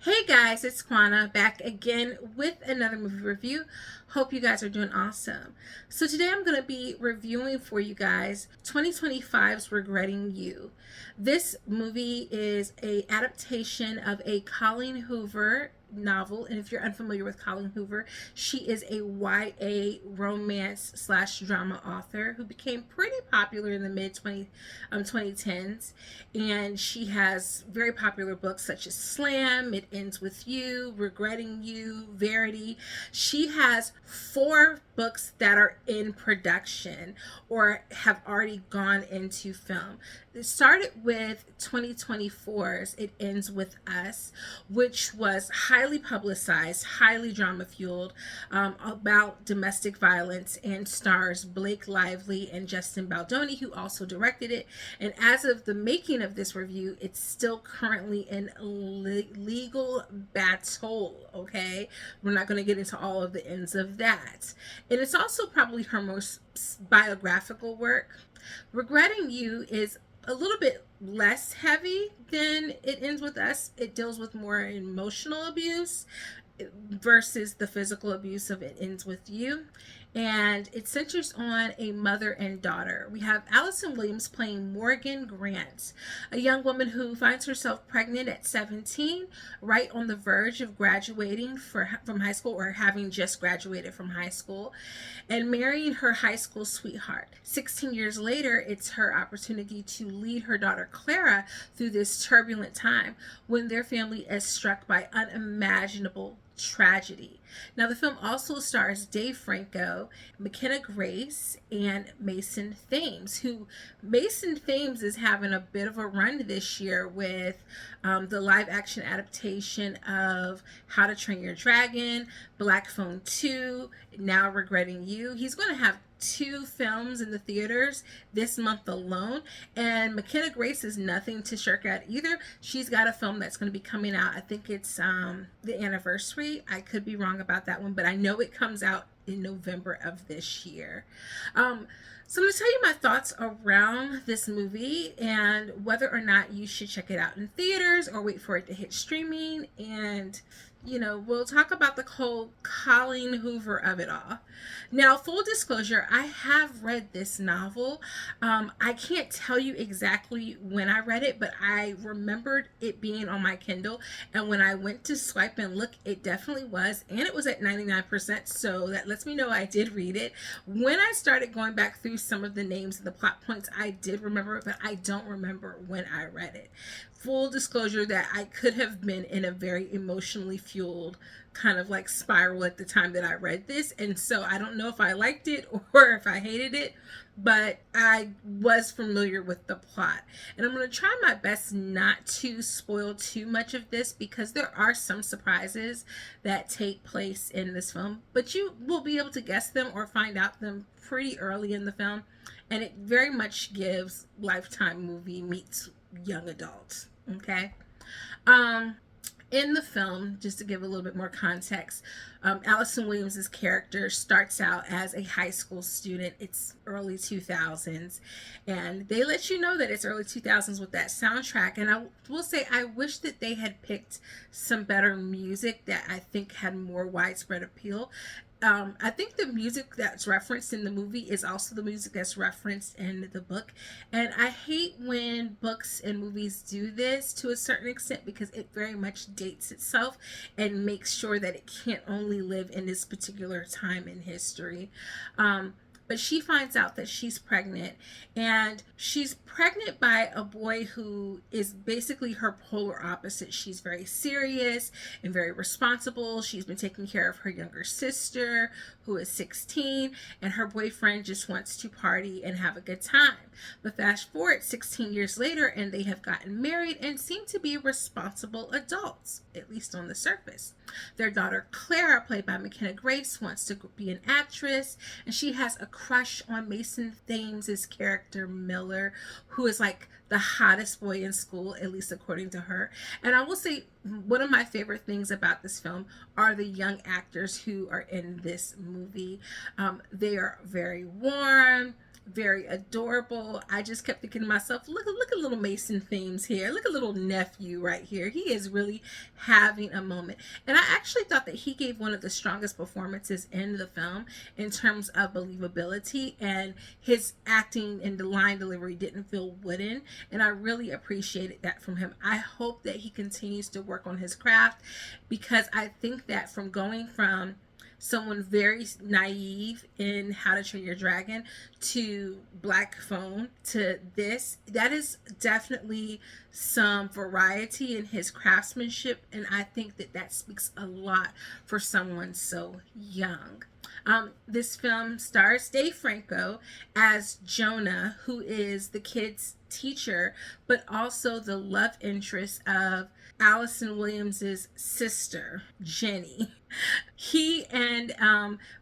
Hey guys, it's Kwana back again with another movie review. Hope you guys are doing awesome. So today I'm going to be reviewing for you guys 2025's Regretting You. This movie is a adaptation of a Colleen Hoover novel, and if you're unfamiliar with Colleen Hoover, she is a YA romance slash drama author who became pretty popular in the mid 2010s, and she has very popular books such as Slam, It Ends With You, Regretting You, Verity. She has 4 books that are in production or have already gone into film. It started with 2024's It Ends With Us, which was highly publicized, highly drama fueled, about domestic violence, and stars Blake Lively and Justin Baldoni, who also directed it. And as of the making of this review, it's still currently in legal battle. Okay, we're not going to get into all of the ends of that. And it's also probably her most biographical work. Regretting You is a little bit less heavy than It Ends With Us. It deals with more emotional abuse versus the physical abuse of It Ends With You. And it centers on a mother and daughter. We have Allison Williams playing Morgan Grant, a young woman who finds herself pregnant at 17, right on the verge of graduating from high school, or having just graduated from high school, and marrying her high school sweetheart. 16 years later, it's her opportunity to lead her daughter Clara through this turbulent time when their family is struck by unimaginable tragedy. Now, the film also stars Dave Franco, McKenna Grace, and Mason Thames, who Mason Thames is having a bit of a run this year with the live action adaptation of How to Train Your Dragon, Black Phone 2, now Regretting You. He's going to have 2 films in the theaters this month alone, and McKenna Grace is nothing to shirk at either. She's got a film that's going to be coming out. I think it's the anniversary. I could be wrong about that one, but I know it comes out in November of this year. So I'm going to tell you my thoughts around this movie and whether or not you should check it out in theaters or wait for it to hit streaming. And we'll talk about the whole Colleen Hoover of it all. Now, full disclosure, I have read this novel. I can't tell you exactly when I read it, but I remembered it being on my Kindle. And when I went to swipe and look, it definitely was. And it was at 99%. So that lets me know I did read it. When I started going back through some of the names and the plot points, I did remember it, but I don't remember when I read it. Full disclosure that I could have been in a very emotionally fueled kind of like spiral at the time that I read this, and so I don't know if I liked it or if I hated it, but I was familiar with the plot. And I'm going to try my best not to spoil too much of this because there are some surprises that take place in this film, but you will be able to guess them or find out them pretty early in the film, and it very much gives Lifetime movie meets young adults. Okay. In the film, just to give a little bit more context, Allison Williams' character starts out as a high school student. It's early 2000s, and they let you know that it's early 2000s with that soundtrack. And I will say, I wish that they had picked some better music that I think had more widespread appeal. I think the music that's referenced in the movie is also the music that's referenced in the book. And I hate when books and movies do this to a certain extent because it very much dates itself and makes sure that it can't only live in this particular time in history. But she finds out that she's pregnant, and she's pregnant by a boy who is basically her polar opposite. She's very serious and very responsible. She's been taking care of her younger sister, who is 16, and her boyfriend just wants to party and have a good time. But fast forward 16 years later, and they have gotten married and seem to be responsible adults, at least on the surface. Their daughter Clara, played by McKenna Grace, wants to be an actress, and she has a crush on Mason Thames' character Miller, who is like the hottest boy in school, at least according to her. And I will say, one of my favorite things about this film are the young actors who are in this movie. They are very warm, very adorable. I just kept thinking to myself, look at little Mason Thames here. Look at little nephew right here. He is really having a moment. And I actually thought that he gave one of the strongest performances in the film in terms of believability, and his acting and the line delivery didn't feel wooden, and I really appreciated that from him. I hope that he continues to work on his craft, because I think that from going from someone very naive in How to Train Your Dragon to Black Phone to this, that is definitely some variety in his craftsmanship, and I think that that speaks a lot for someone so young. This film stars Dave Franco as Jonah, who is the kid's teacher, but also the love interest of Allison Williams's sister, Jenny. He and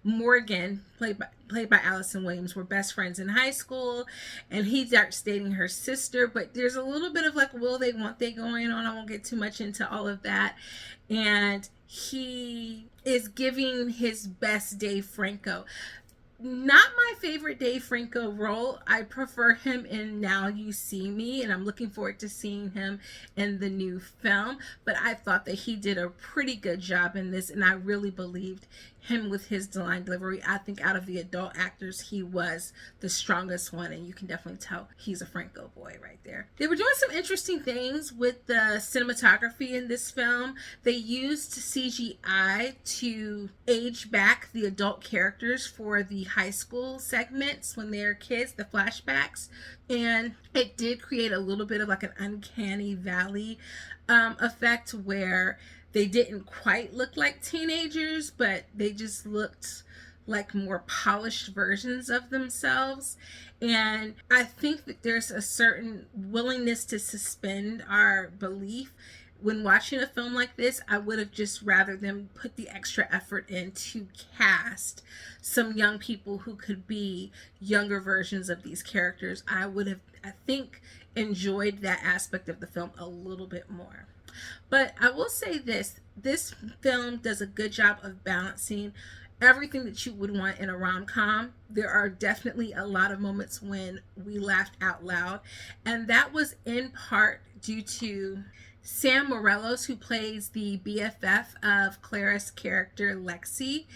Morgan, played by Allison Williams, were best friends in high school, and he starts dating her sister, but there's a little bit of like, will they, won't they going on. I won't get too much into all of that. And he is giving his best Dave Franco. Not my favorite Dave Franco role. I prefer him in Now You See Me, and I'm looking forward to seeing him in the new film. But I thought that he did a pretty good job in this, and I really believed him with his line delivery. I think out of the adult actors, he was the strongest one, and you can definitely tell he's a Franco boy right there. They were doing some interesting things with the cinematography in this film. They used CGI to age back the adult characters for the high school segments when they're kids, the flashbacks, and it did create a little bit of like an uncanny valley effect where they didn't quite look like teenagers, but they just looked like more polished versions of themselves. And I think that there's a certain willingness to suspend our belief. When watching a film like this, I would have just rather them put the extra effort in to cast some young people who could be younger versions of these characters. I would have, I think, enjoyed that aspect of the film a little bit more. But I will say this film does a good job of balancing everything that you would want in a rom-com. There are definitely a lot of moments when we laughed out loud, and that was in part due to Sam Morelos, who plays the BFF of Clara's character Lexi.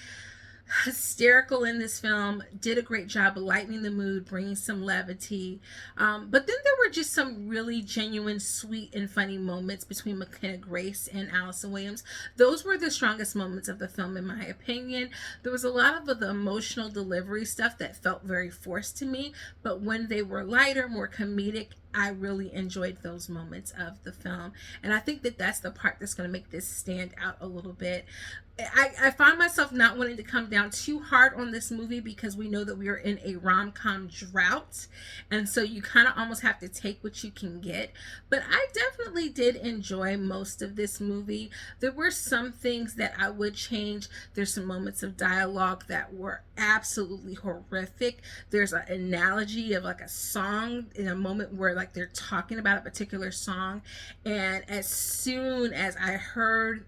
Hysterical in this film, did a great job of lightening the mood, bringing some levity. But then there were just some really genuine, sweet, and funny moments between McKenna Grace and Allison Williams. Those were the strongest moments of the film, in my opinion. There was a lot of the emotional delivery stuff that felt very forced to me, but when they were lighter, more comedic, I really enjoyed those moments of the film. And I think that that's the part that's going to make this stand out a little bit. I find myself not wanting to come down too hard on this movie, because we know that we are in a rom-com drought, and so you kind of almost have to take what you can get. But I definitely did enjoy most of this movie. There were some things that I would change. There's some moments of dialogue that were absolutely horrific. There's an analogy of like a song in a moment where like they're talking about a particular song, and as soon as I heard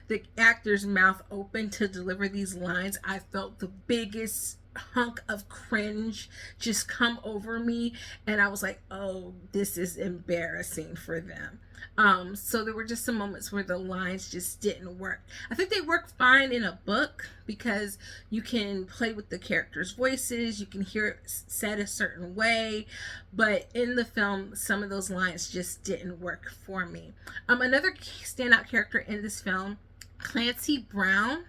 the actor's mouth open to deliver these lines, I felt the biggest hunk of cringe just come over me, and I was like, oh, this is embarrassing for them. So there were just some moments where the lines just didn't work. I think they work fine in a book because you can play with the characters' voices, you can hear it said a certain way, but in the film, some of those lines just didn't work for me. Another standout character in this film, Clancy Brown.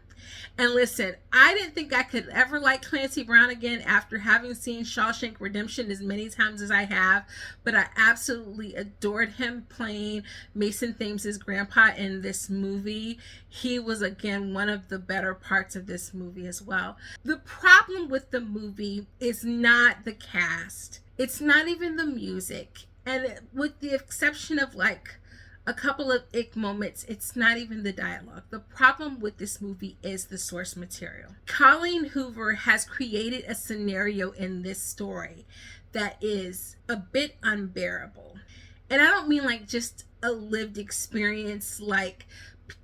And listen, I didn't think I could ever like Clancy Brown again after having seen Shawshank Redemption as many times as I have, but I absolutely adored him playing Mason Thames' grandpa in this movie. He was, again, one of the better parts of this movie as well. The problem with the movie is not the cast. It's not even the music. And with the exception of like a couple of ick moments, it's not even the dialogue. The problem with this movie is the source material. Colleen Hoover has created a scenario in this story that is a bit unbearable. And I don't mean like just a lived experience, like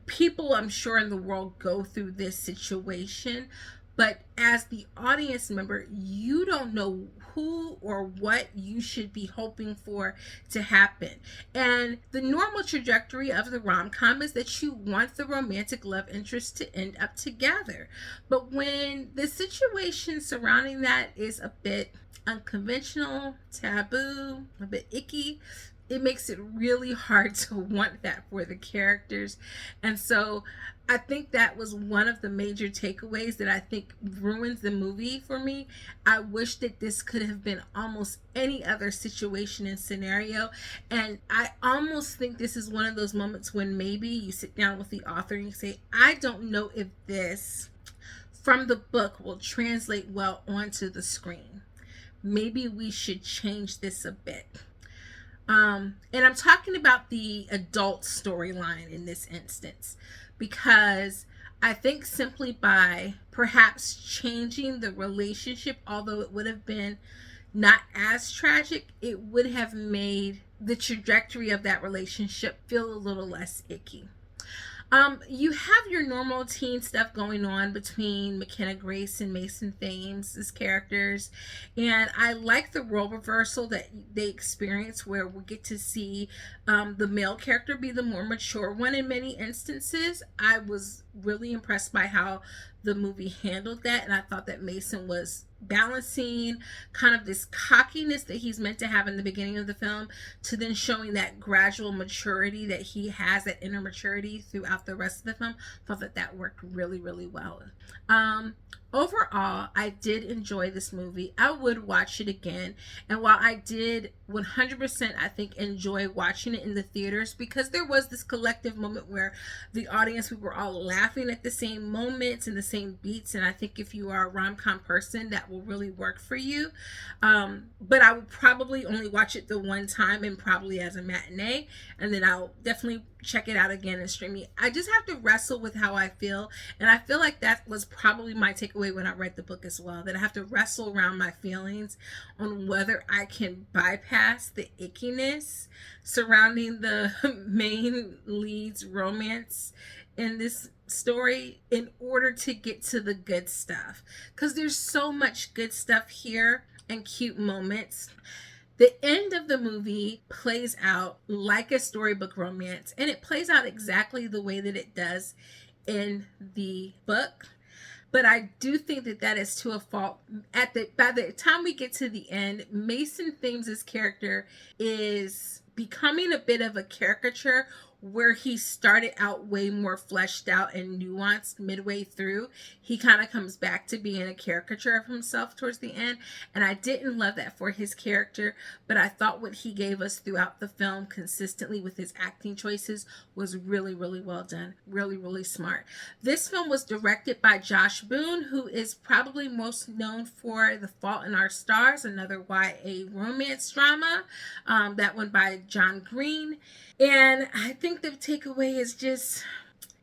people I'm sure in the world go through this situation, but as the audience member, you don't know who or what you should be hoping for to happen. And the normal trajectory of the rom-com is that you want the romantic love interest to end up together. But when the situation surrounding that is a bit unconventional, taboo, a bit icky, it makes it really hard to want that for the characters. And so I think that was one of the major takeaways that I think ruins the movie for me. I wish that this could have been almost any other situation and scenario. And I almost think this is one of those moments when maybe you sit down with the author and you say, I don't know if this from the book will translate well onto the screen. Maybe we should change this a bit. And I'm talking about the adult storyline in this instance, because I think simply by perhaps changing the relationship, although it would have been not as tragic, it would have made the trajectory of that relationship feel a little less icky. You have your normal teen stuff going on between McKenna Grace and Mason Thames' characters, and I like the role reversal that they experience, where we get to see the male character be the more mature one in many instances. I was really impressed by how the movie handled that, and I thought that Mason was balancing kind of this cockiness that he's meant to have in the beginning of the film to then showing that gradual maturity that he has, that inner maturity throughout the rest of the film. I thought that worked really, really well. Overall, I did enjoy this movie. I would watch it again. And while I did 100%, I think, enjoy watching it in the theaters, because there was this collective moment where the audience, we were all laughing at the same moments and the same beats. And I think if you are a rom-com person, that will really work for you. But I would probably only watch it the one time, and probably as a matinee. And then I'll definitely check it out again and streaming. I just have to wrestle with how I feel. And I feel like that was probably my takeaway when I read the book as well, that I have to wrestle around my feelings on whether I can bypass the ickiness surrounding the main lead's romance in this story in order to get to the good stuff, because there's so much good stuff here and cute moments. The end of the movie plays out like a storybook romance, and it plays out exactly the way that it does in the book. But I do think that that is to a fault. By the time we get to the end, Mason Thames' character is becoming a bit of a caricature, where he started out way more fleshed out and nuanced midway through. He kind of comes back to being a caricature of himself towards the end, and I didn't love that for his character, but I thought what he gave us throughout the film consistently with his acting choices was really, really well done. Really, really smart. This film was directed by Josh Boone, who is probably most known for The Fault in Our Stars, another YA romance drama, that one by John Green. And I think the takeaway is just,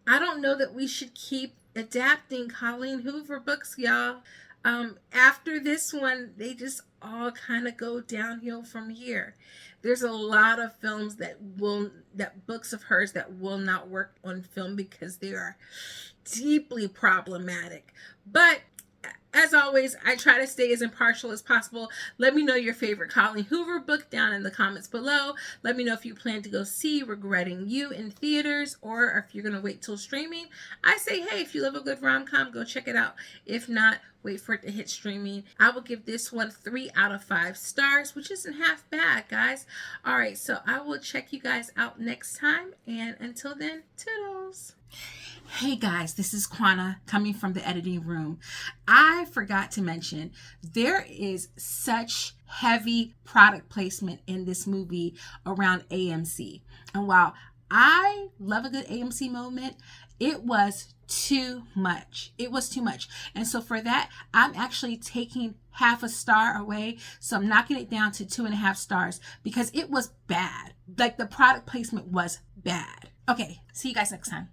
I don't know that we should keep adapting Colleen Hoover books, y'all. After this one, they just all kind of go downhill from here. There's a lot of films that books of hers that will not work on film because they are deeply problematic. But as always, I try to stay as impartial as possible. Let me know your favorite Colleen Hoover book down in the comments below. Let me know if you plan to go see Regretting You in theaters, or if you're going to wait till streaming. I say, hey, if you love a good rom-com, go check it out. If not, wait for it to hit streaming. I will give this one 3 out of 5 stars, which isn't half bad, guys. All right, so I will check you guys out next time. And until then, toodles. Hey guys, this is Quanah coming from the editing room. I forgot to mention, there is such heavy product placement in this movie around AMC. And while I love a good AMC moment, it was too much. It was too much. And so for that, I'm actually taking half a star away. So I'm knocking it down to 2.5 stars because it was bad. Like, the product placement was bad. Okay, see you guys next time.